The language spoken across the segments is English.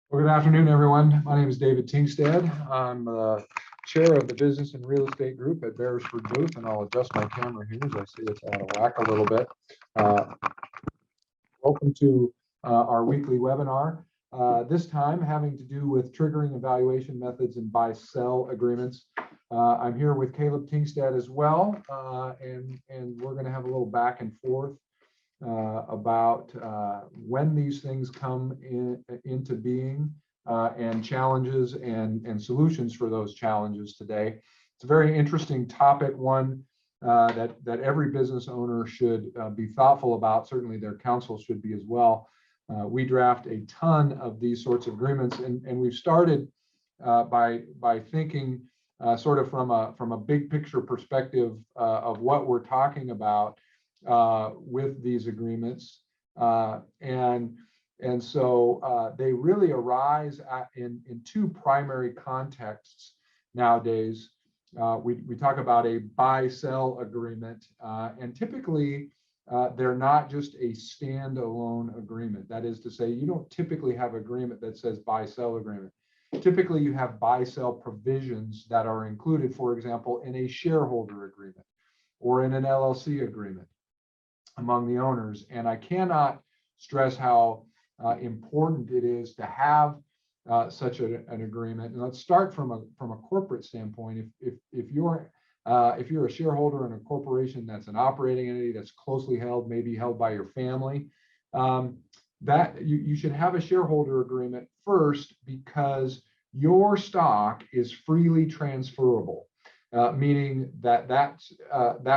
Well, good afternoon, everyone. My name is David Tingstad. I'm the chair of the Business and Real Estate Group at Beresford booth, and I'll adjust my camera here as I see it's out of whack a little bit. Welcome to our weekly webinar. This time having to do with triggering evaluation methods and buy-sell agreements. I'm here with Caleb Tingstad as well, and we're going to have a little back and forth about when these things come into being and challenges and solutions for those challenges today. It's a very interesting topic, one that every business owner should be thoughtful about. Certainly their counsel should be as well. We draft a ton of these sorts of agreements, and we've started by thinking sort of from a big picture perspective of what we're talking about with these agreements, and so they really arise in two primary contexts nowadays. We talk about a buy-sell agreement, and typically they're not just a standalone agreement. That is to say, you don't typically have agreement that says buy-sell agreement. Typically, you have buy-sell provisions that are included, for example, in a shareholder agreement or in an LLC agreement among the owners. And I cannot stress how important it is to have such an agreement. And let's start from a corporate standpoint. If you're a shareholder in a corporation that's an operating entity that's closely held, maybe held by your family, that you should have a shareholder agreement first, because your stock is freely transferable. Meaning that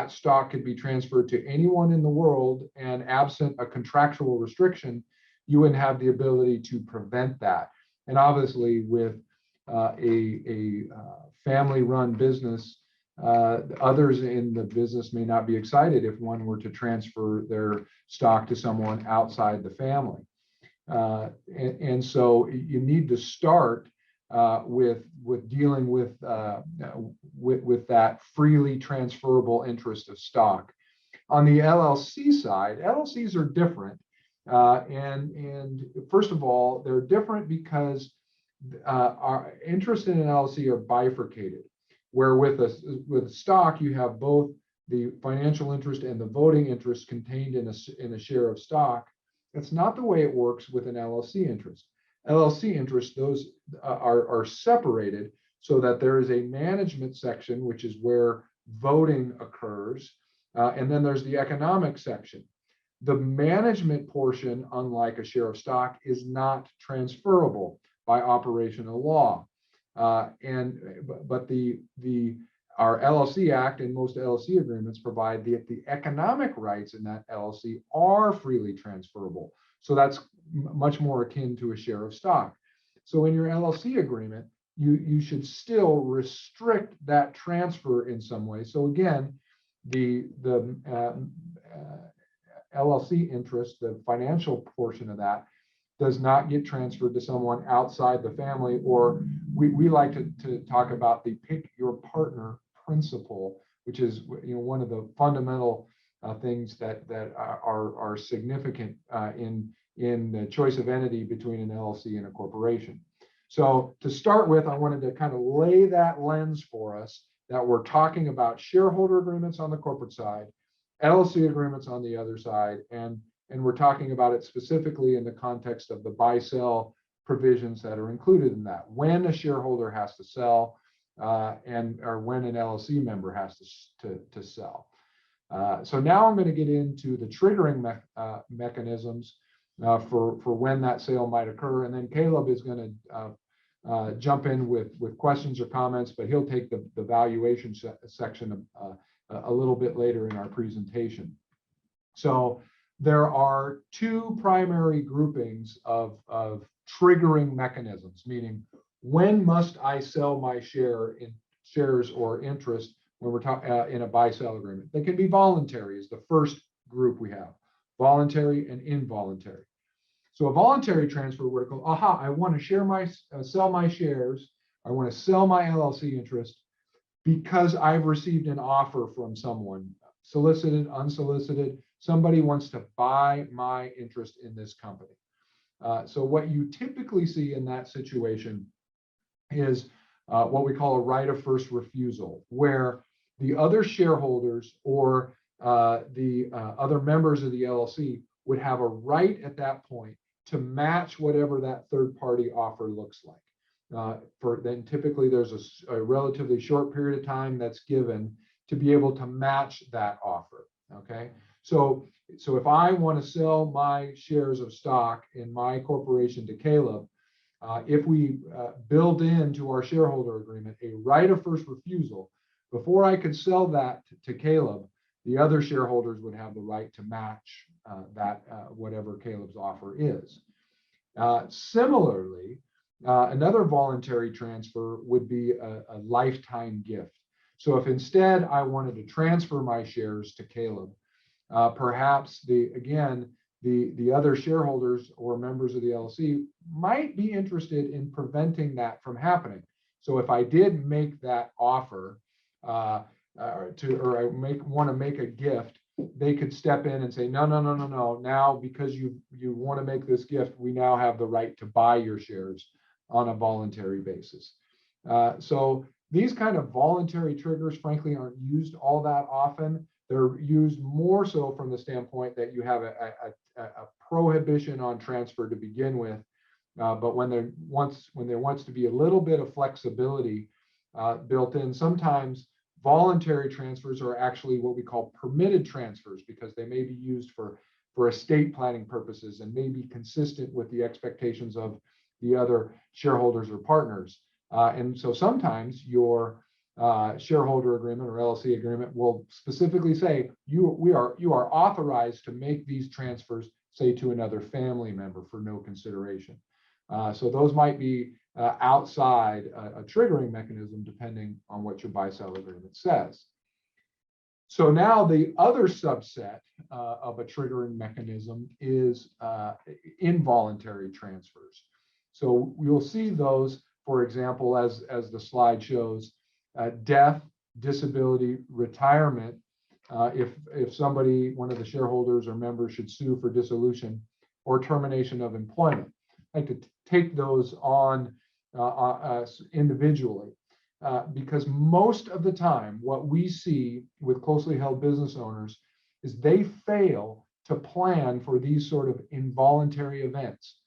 stock could be transferred to anyone in the world, and absent a contractual restriction, you wouldn't have the ability to prevent that. And obviously, with a family-run business, others in the business may not be excited if one were to transfer their stock to someone outside the family. And so you need to start with dealing with that freely transferable interest of stock. On the LLC side, LLCs are different, and first of all, they're different because our interest in an LLC are bifurcated, where with stock you have both the financial interest and the voting interest contained in a share of stock. That's not the way it works with an LLC interest. LLC interests, those are separated so that there is a management section, which is where voting occurs, and then there's the economic section. The management portion, unlike a share of stock, is not transferable by operational law. But our LLC Act and most LLC agreements provide that the economic rights in that LLC are freely transferable. So that's much more akin to a share of stock. So in your LLC agreement, you should still restrict that transfer in some way. So again, the LLC interest, the financial portion of that, does not get transferred to someone outside the family, or we like to talk about the pick your partner principle, which is one of the fundamental things that are significant in the choice of entity between an LLC and a corporation. So to start with, I wanted to kind of lay that lens for us that we're talking about shareholder agreements on the corporate side, LLC agreements on the other side, and we're talking about it specifically in the context of the buy-sell provisions that are included in that, when a shareholder has to sell, or when an LLC member has to sell. So now I'm going to get into the triggering mechanisms for when that sale might occur, and then Caleb is going to jump in with questions or comments, but he'll take the valuation section a little bit later in our presentation. So there are two primary groupings of triggering mechanisms, meaning when must I sell my shares or interest when we're talking in a buy-sell agreement. They can be voluntary, is the first group we have, voluntary and involuntary. So a voluntary transfer where it goes, aha, I want to sell my shares, I want to sell my LLC interest because I've received an offer from someone, solicited, unsolicited. Somebody wants to buy my interest in this company. So what you typically see in that situation is what we call a right of first refusal, where the other shareholders or the other members of the LLC would have a right at that point to match whatever that third party offer looks like. Then typically there's a relatively short period of time that's given to be able to match that offer. Okay, so if I want to sell my shares of stock in my corporation to Caleb, if we build into our shareholder agreement a right of first refusal, before I could sell that to Caleb, the other shareholders would have the right to match whatever Caleb's offer is. Similarly, another voluntary transfer would be a lifetime gift. So if instead I wanted to transfer my shares to Caleb, perhaps the other shareholders or members of the LLC might be interested in preventing that from happening. So if I did make that offer want to make a gift, they could step in and say, no. Now, because you want to make this gift, we now have the right to buy your shares on a voluntary basis. So these kind of voluntary triggers, frankly, aren't used all that often. They're used more so from the standpoint that you have a prohibition on transfer to begin with, but when there wants to be a little bit of flexibility built in, sometimes voluntary transfers are actually what we call permitted transfers, because they may be used for estate planning purposes and may be consistent with the expectations of the other shareholders or partners. And so sometimes your shareholder agreement or LLC agreement will specifically say you are authorized to make these transfers, say, to another family member for no consideration. So those might be outside a triggering mechanism, depending on what your buy-sell agreement says. So now the other subset of a triggering mechanism is involuntary transfers. So you'll see those, for example, as the slide shows, death, disability, retirement. If somebody, one of the shareholders or members, should sue for dissolution, or termination of employment. I like to take those on individually, because most of the time what we see with closely held business owners is they fail to plan for these sort of involuntary events.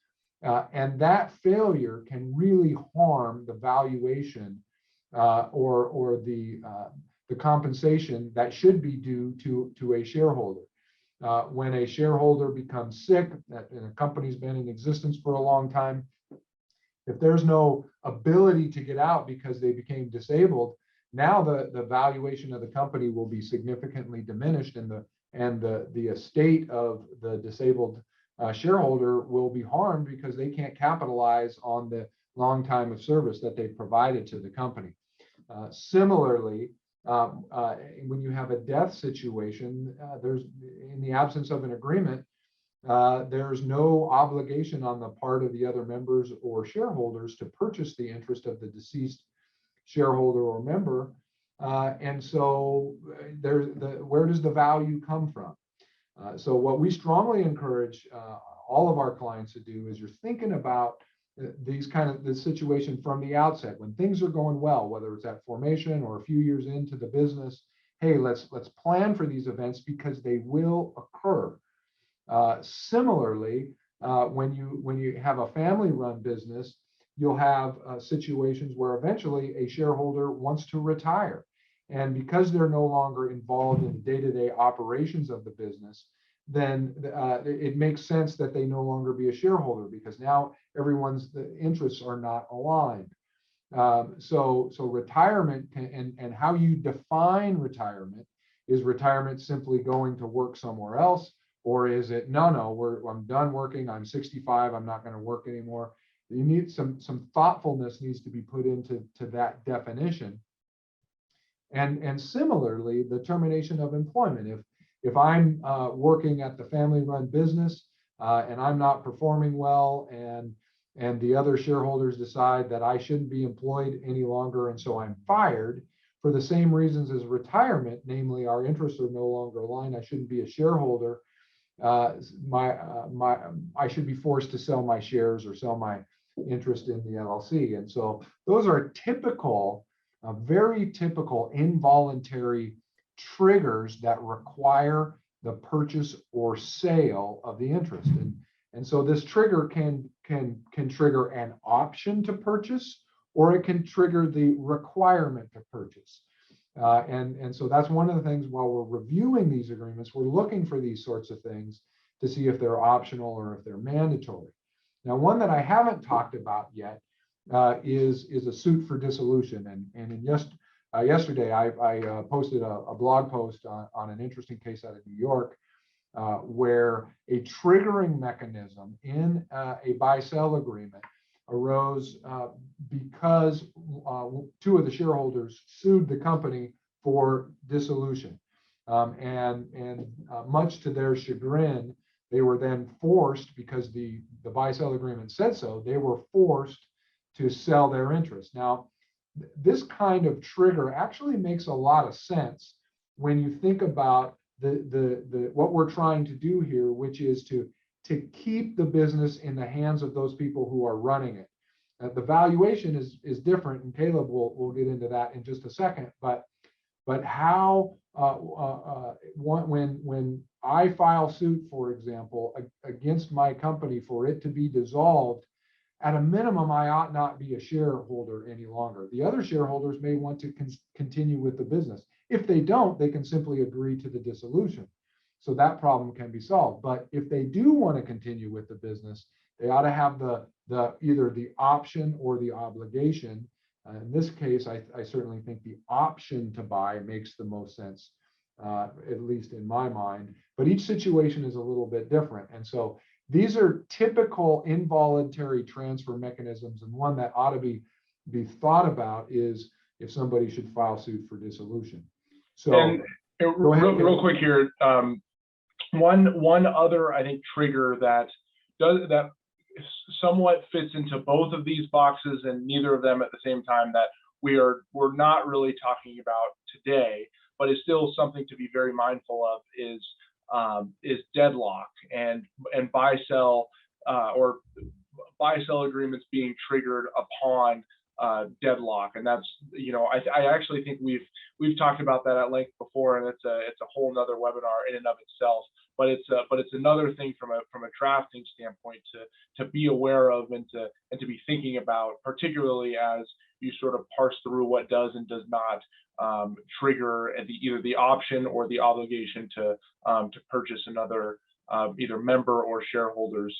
And that failure can really harm the valuation or the compensation that should be due to a shareholder. When a shareholder becomes sick and a company's been in existence for a long time, if there's no ability to get out because they became disabled, now the valuation of the company will be significantly diminished, and the estate of the disabled shareholder will be harmed because they can't capitalize on the long time of service that they provided to the company. Similarly, when you have a death situation, there's, in the absence of an agreement, there's no obligation on the part of the other members or shareholders to purchase the interest of the deceased shareholder or member. And so where does the value come from? So what we strongly encourage all of our clients to do is, you're thinking about this situation from the outset, when things are going well, whether it's at formation or a few years into the business. Hey, let's plan for these events because they will occur. Similarly, when you have a family-run business, you'll have situations where eventually a shareholder wants to retire, and because they're no longer involved in the day-to-day operations of the business, then it makes sense that they no longer be a shareholder, because now everyone's interests are not aligned. So retirement and how you define retirement, is retirement simply going to work somewhere else, or is it no, I'm done working, I'm 65, I'm not going to work anymore? You need some thoughtfulness needs to be put into that definition. And similarly, the termination of employment. If I'm working at the family-run business and I'm not performing well, and the other shareholders decide that I shouldn't be employed any longer, and so I'm fired for the same reasons as retirement, namely our interests are no longer aligned, I shouldn't be a shareholder, I should be forced to sell my shares or sell my interest in the LLC. And so those are typical, very typical involuntary triggers that require the purchase or sale of the interest. And so this trigger can trigger an option to purchase, or it can trigger the requirement to purchase. And so that's one of the things while we're reviewing these agreements, we're looking for these sorts of things to see if they're optional or if they're mandatory. Now, one that I haven't talked about yet is a suit for dissolution. And yesterday, I posted a blog post on an interesting case out of New York where a triggering mechanism in a buy-sell agreement arose because two of the shareholders sued the company for dissolution. And much to their chagrin, they were then forced, because the buy-sell agreement said so, they were forced to sell their interest. Now, this kind of trigger actually makes a lot of sense when you think about what we're trying to do here, which is to keep the business in the hands of those people who are running it. The valuation is different, and Caleb will get into that in just a second. But how when I file suit, for example, against my company for it to be dissolved, at a minimum, I ought not be a shareholder any longer. The other shareholders may want to continue with the business. If they don't, they can simply agree to the dissolution. So that problem can be solved. But if they do want to continue with the business, they ought to have either the option or the obligation. In this case, I certainly think the option to buy makes the most sense, at least in my mind. But each situation is a little bit different. And so these are typical involuntary transfer mechanisms, and one that ought to be thought about is if somebody should file suit for dissolution. So, and real quick here, one other, I think, trigger that somewhat fits into both of these boxes, and neither of them at the same time, that we're not really talking about today, but is still something to be very mindful of, is deadlock and buy-sell or buy-sell agreements being triggered upon deadlock. And that's, I actually think we've talked about that at length before, and it's a whole nother webinar in and of itself. But it's another thing from a drafting standpoint to be aware of and to be thinking about, particularly as you sort of parse through what does and does not trigger either the option or the obligation to purchase another either member or shareholders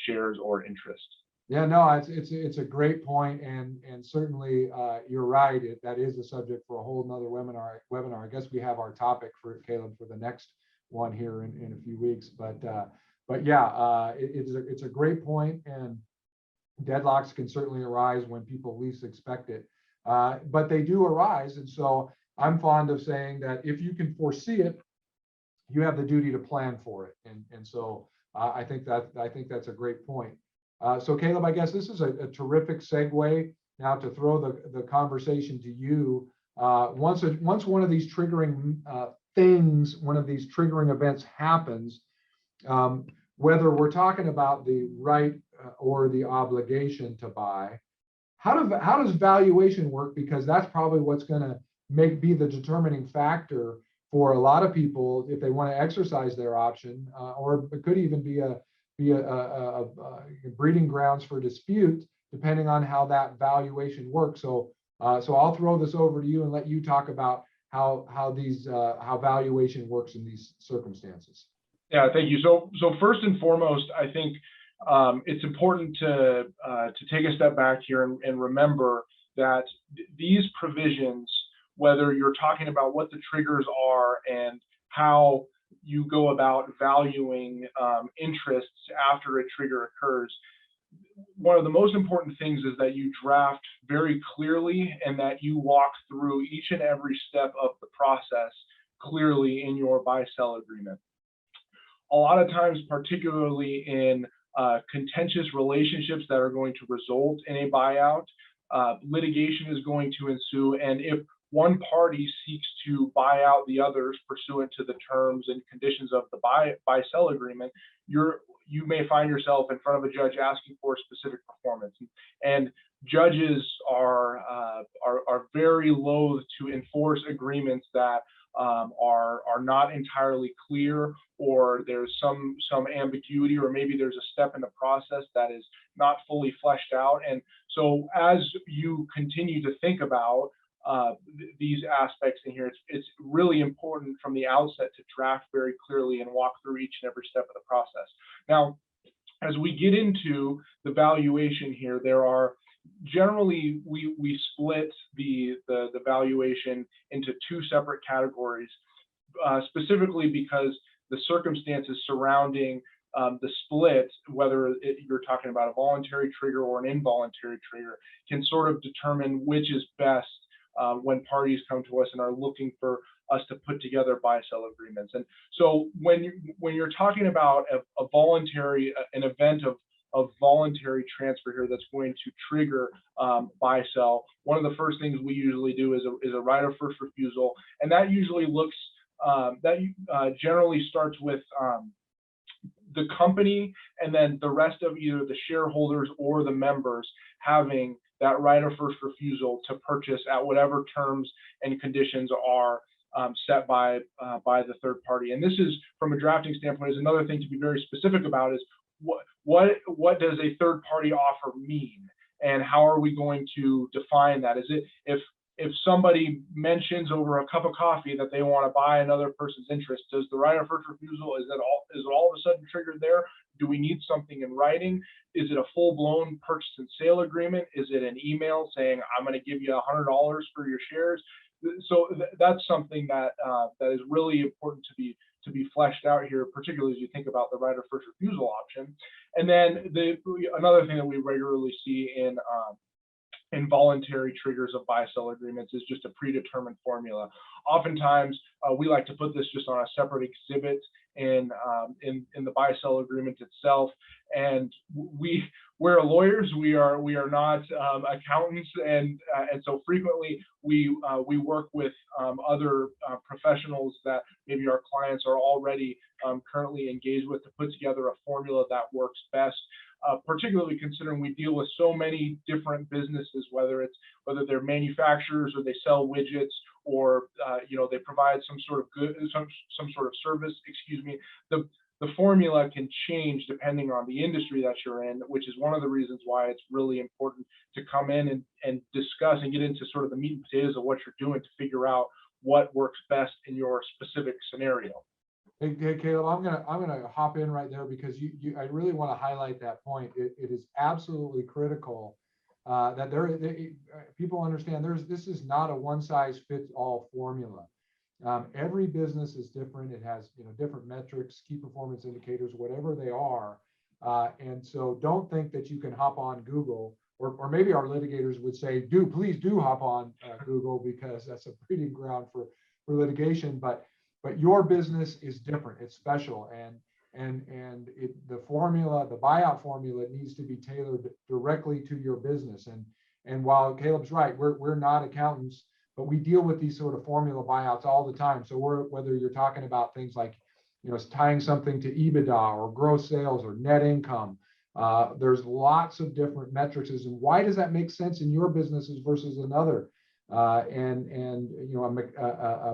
shares or interest. Yeah, no, it's a great point, and certainly you're right. That is a subject for a whole nother webinar. I guess we have our topic for Caleb for the next one here in a few weeks. But yeah, it's a great point, and deadlocks can certainly arise when people least expect it. But they do arise, and so I'm fond of saying that if you can foresee it, you have the duty to plan for it. And so I think that's a great point. So Caleb, I guess this is a terrific segue now to throw the conversation to you. Once one of these triggering one of these triggering events happens, whether we're talking about the right or the obligation to buy, how does valuation work? Because that's probably what's going to be the determining factor for a lot of people if they want to exercise their option, or it could even be a breeding grounds for dispute, depending on how that valuation works. So I'll throw this over to you and let you talk about how valuation works in these circumstances. Yeah, thank you. So first and foremost, I think it's important to take a step back here and remember that these provisions, whether you're talking about what the triggers are and how you go about valuing interests after a trigger occurs, one of the most important things is that you draft very clearly and that you walk through each and every step of the process clearly in your buy-sell agreement. A lot of times, particularly in contentious relationships that are going to result in a buyout, litigation is going to ensue. And if one party seeks to buy out the others pursuant to the terms and conditions of the buy-sell agreement, you may find yourself in front of a judge asking for specific performance. And judges are very loath to enforce agreements that are not entirely clear, or there's some ambiguity, or maybe there's a step in the process that is not fully fleshed out. And so as you continue to think about these aspects in here, it's really important from the outset to draft very clearly and walk through each and every step of the process. Now, as we get into the valuation here, there are generally we split the valuation into two separate categories, specifically because the circumstances surrounding the split, whether you're talking about a voluntary trigger or an involuntary trigger, can sort of determine which is best when parties come to us and are looking for us to put together buy-sell agreements. And so when you're talking about a voluntary, an event of voluntary transfer here that's going to trigger buy-sell, one of the first things we usually do is a right of first refusal, and that usually looks generally starts with the company, and then the rest of either the shareholders or the members having that right of first refusal to purchase at whatever terms and conditions are set by the third party. And this is, from a drafting standpoint, is another thing to be very specific about, is what does a third party offer mean, and how are we going to define that? Is it if somebody mentions over a cup of coffee that they want to buy another person's interest, does the right of first refusal, is it all of a sudden triggered there? Do we need something in writing? Is it a full-blown purchase and sale agreement? Is it an email saying, I'm going to give you $100 for your shares? So that's something that is really important to be fleshed out here, particularly as you think about the right of first refusal option. And then another thing that we regularly see in involuntary triggers of buy-sell agreements is just a predetermined formula. Oftentimes, we like to put this just on a separate exhibit in the buy-sell agreement itself. And we're lawyers. We are not accountants, and so frequently we work with other professionals that maybe our clients are already currently engaged with to put together a formula that works best. Particularly considering we deal with so many different businesses, whether they're manufacturers or they sell widgets, or they provide some sort of good, some sort of service. Excuse me. The formula can change depending on the industry that you're in, which is one of the reasons why it's really important to come in and discuss and get into sort of the meat and potatoes of what you're doing to figure out what works best in your specific scenario. Hey, Caleb, I'm gonna hop in right there, because I really want to highlight that point. It is absolutely critical that people understand this is not a one-size-fits-all formula. Every business is different. It has different metrics, key performance indicators, whatever they are, and so don't think that you can hop on Google, or maybe our litigators would say, please do hop on Google, because that's a breeding ground for litigation. But your business is different. It's special, and the formula, the buyout formula, needs to be tailored directly to your business. And while Caleb's right, we're not accountants, but we deal with these sort of formula buyouts all the time. So whether you're talking about things like tying something to EBITDA or gross sales or net income, there's lots of different metrics. And why does that make sense in your businesses versus another? A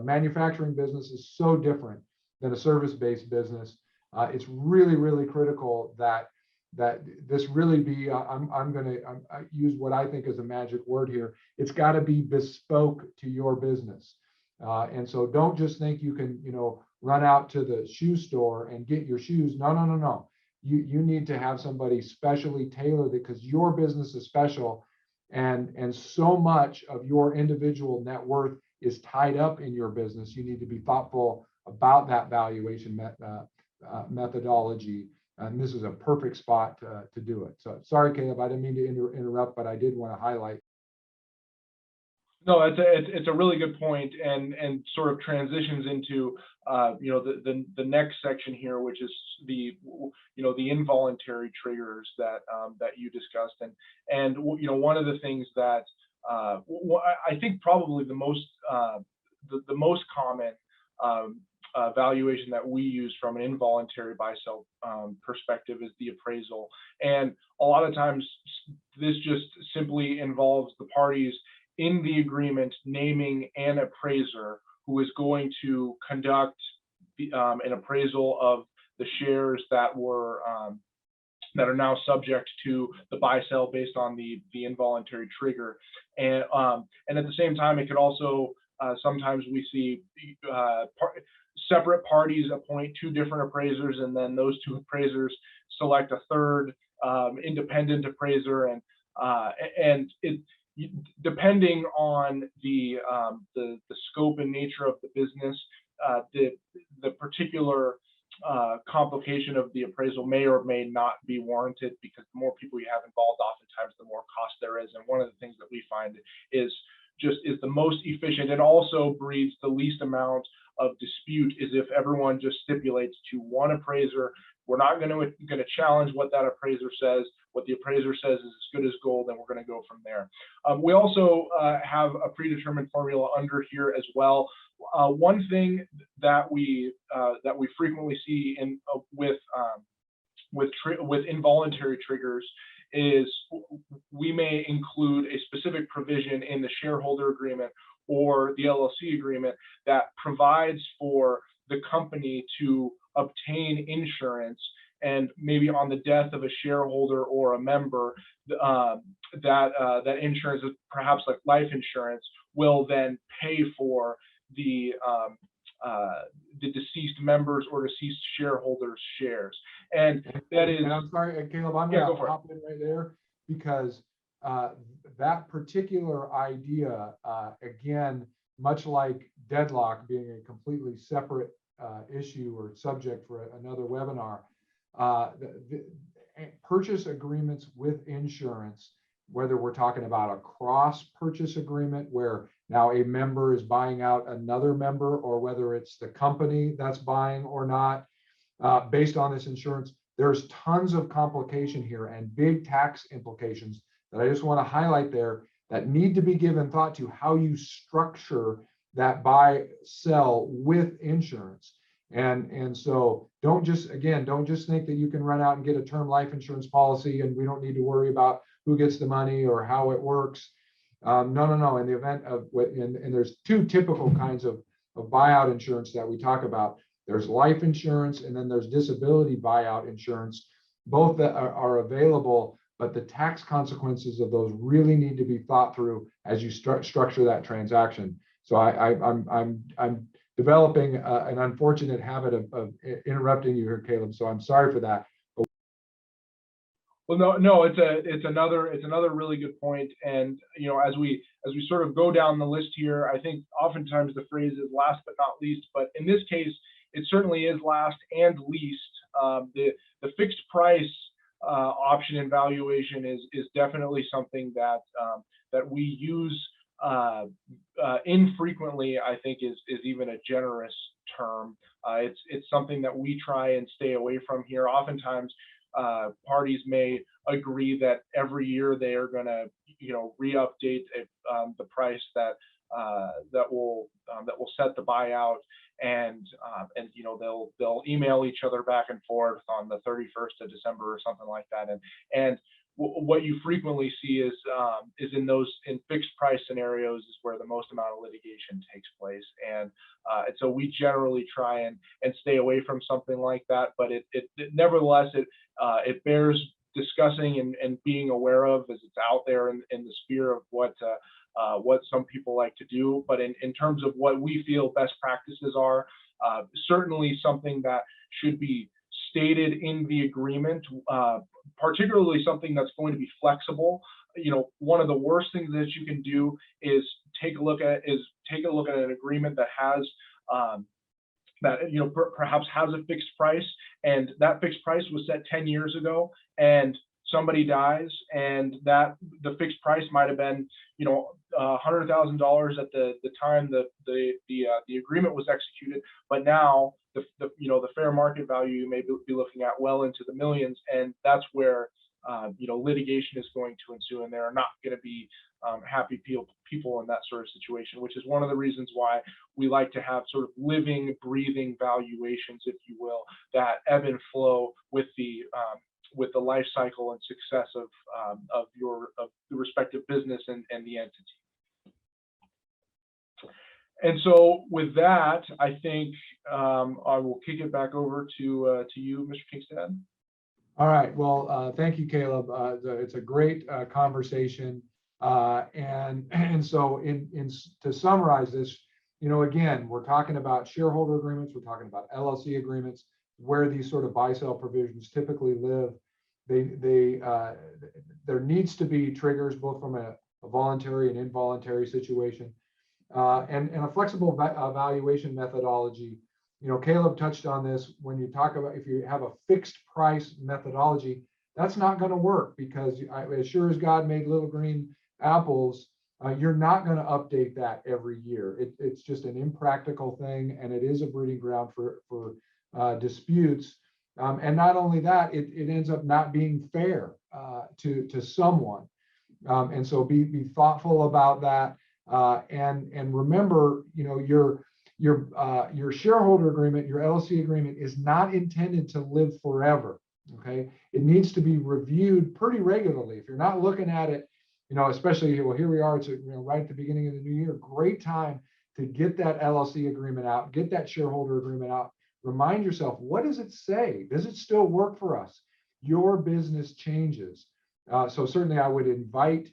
manufacturing business is so different than a service-based business. It's really, really critical that this really be, I'm going to use what I think is a magic word here. It's got to be bespoke to your business. And so don't just think you can, run out to the shoe store and get your shoes. No. You need to have somebody specially tailored, because your business is special. And so much of your individual net worth is tied up in your business. You need to be thoughtful about that valuation methodology. And this is a perfect spot to do it. So sorry, Caleb, I didn't mean to interrupt, but I did want to highlight. No, it's a really good point, and sort of transitions into the next section here, which is the involuntary triggers that you discussed, and one of the things that I think probably the most common valuation that we use from an involuntary buy-sell perspective is the appraisal. And a lot of times this just simply involves the parties in the agreement naming an appraiser who is going to conduct an appraisal of the shares that were that are now subject to the buy-sell based on the involuntary trigger. And at the same time, it could also sometimes we see separate parties appoint two different appraisers, and then those two appraisers select a third independent appraiser, and it, depending on the scope and nature of the business, the particular complication of the appraisal may or may not be warranted, because the more people you have involved, oftentimes the more cost there is. And one of the things that we find is the most efficient and also breeds the least amount of dispute is if everyone just stipulates to one appraiser. We're not going to challenge what that appraiser says. What the appraiser says is as good as gold, and we're going to go from there. We also have a predetermined formula under here as well. One thing that we frequently see with involuntary triggers is we may include a specific provision in the shareholder agreement or the LLC agreement that provides for the company to obtain insurance, and maybe on the death of a shareholder or a member, that insurance, perhaps like life insurance, will then pay for the deceased members or deceased shareholders' shares. And that is. And I'm sorry, Caleb, I'm going to hop in right there, because that particular idea, again, much like deadlock being a completely separate issue or subject for another webinar, the purchase agreements with insurance, whether we're talking about a cross purchase agreement where now a member is buying out another member, or whether it's the company that's buying or not, based on this insurance, there's tons of complication here and big tax implications that I just want to highlight there that need to be given thought to how you structure that buy sell with insurance. And so don't just think that you can run out and get a term life insurance policy and we don't need to worry about who gets the money or how it works. No. In the event of, and there's two typical kinds of buyout insurance that we talk about. There's life insurance, and then there's disability buyout insurance, both that are available, but the tax consequences of those really need to be thought through as you structure that transaction. So I'm developing an unfortunate habit of interrupting you here, Caleb. So I'm sorry for that. Well, no, it's another really good point. And as we sort of go down the list here, I think oftentimes the phrase is last but not least, but in this case, it certainly is last and least. The fixed price option in valuation is definitely something that we use infrequently. I think is even a generous term. It's something that we try and stay away from here. Oftentimes, parties may agree that every year they are going to, re-update the price that will set the buyout, and they'll email each other back and forth on the 31st of December or something like that, and what you frequently see is in fixed price scenarios is where the most amount of litigation takes place, and so we generally try and stay away from something like that. But it nevertheless it bears discussing and being aware of, as it's out there in the sphere of what some people like to do. But in terms of what we feel best practices are, certainly something that should be stated in the agreement, particularly something that's going to be flexible. One of the worst things that you can do is take a look at an agreement that has perhaps has a fixed price, and that fixed price was set 10 years ago, and somebody dies, and that the fixed price might have been $100,000 at the time the agreement was executed, but now the fair market value you may be looking at well into the millions, and that's where litigation is going to ensue, and there are not going to be happy people in that sort of situation, which is one of the reasons why we like to have sort of living, breathing valuations, if you will, that ebb and flow with the life cycle and success of the respective business and the entity. And so with that, I think I will kick it back over to you, Mr. Tingstad. All right. Well, thank you, Caleb. It's a great conversation. And so to summarize this, again, we're talking about shareholder agreements. We're talking about LLC agreements, where these sort of buy-sell provisions typically live. There needs to be triggers, both from a voluntary and involuntary situation, and a flexible valuation methodology. Caleb touched on this. When you talk about, if you have a fixed price methodology, that's not going to work, because as sure as God made little green apples, you're not going to update that every year. It's just an impractical thing, and it is a breeding ground for disputes. And not only that, it ends up not being fair to someone. And so be thoughtful about that. And remember, your shareholder agreement, your LLC agreement, is not intended to live forever. Okay, it needs to be reviewed pretty regularly. If you're not looking at it, especially, well, here we are, it's right at the beginning of the new year, great time to get that LLC agreement out, get that shareholder agreement out. Remind yourself, what does it say? Does it still work for us? Your business changes. So certainly I would invite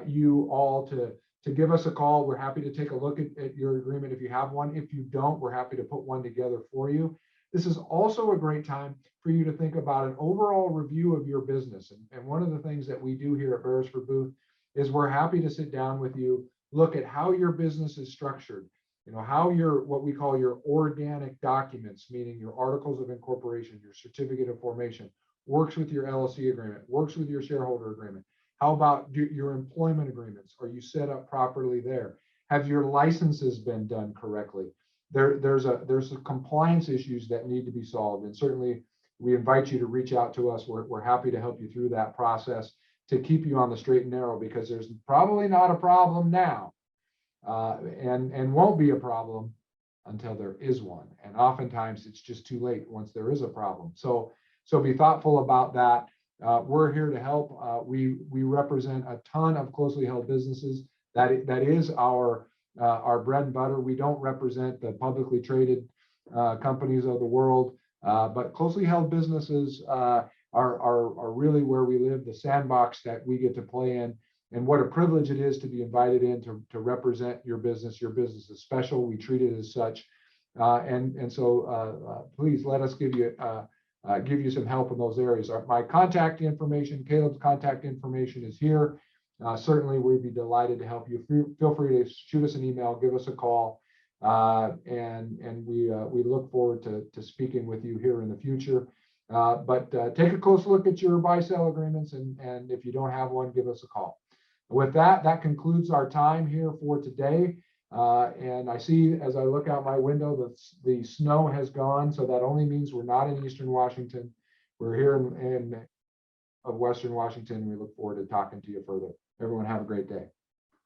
you all to give us a call. We're happy to take a look at your agreement if you have one. If you don't, we're happy to put one together for you. This is also a great time for you to think about an overall review of your business. And one of the things that we do here at Beresford Booth is we're happy to sit down with you, look at how your business is structured, how what we call your organic documents, meaning your articles of incorporation, your certificate of formation, works with your LLC agreement, works with your shareholder agreement. How about your employment agreements? Are you set up properly there? Have your licenses been done correctly? There's some compliance issues that need to be solved, and certainly we invite you to reach out to us. We're happy to help you through that process to keep you on the straight and narrow, because there's probably not a problem now, and won't be a problem until there is one. And oftentimes it's just too late once there is a problem. So be thoughtful about that. We're here to help. We represent a ton of closely held businesses. That is our bread and butter. We don't represent the publicly traded companies of the world, but closely held businesses are really where we live, the sandbox that we get to play in. And what a privilege it is to be invited in to represent your business. Your business is special. We treat it as such. And so please let us give you some help in those areas. My contact information, Caleb's contact information, is here. Certainly, we'd be delighted to help you. Feel free to shoot us an email, give us a call, and we look forward to speaking with you here in the future. But take a close look at your buy-sell agreements, and if you don't have one, give us a call. With that concludes our time here for today. And I see, as I look out my window, the snow has gone, so that only means we're not in Eastern Washington. We're here in Western Washington. We look forward to talking to you further. Everyone have a great day.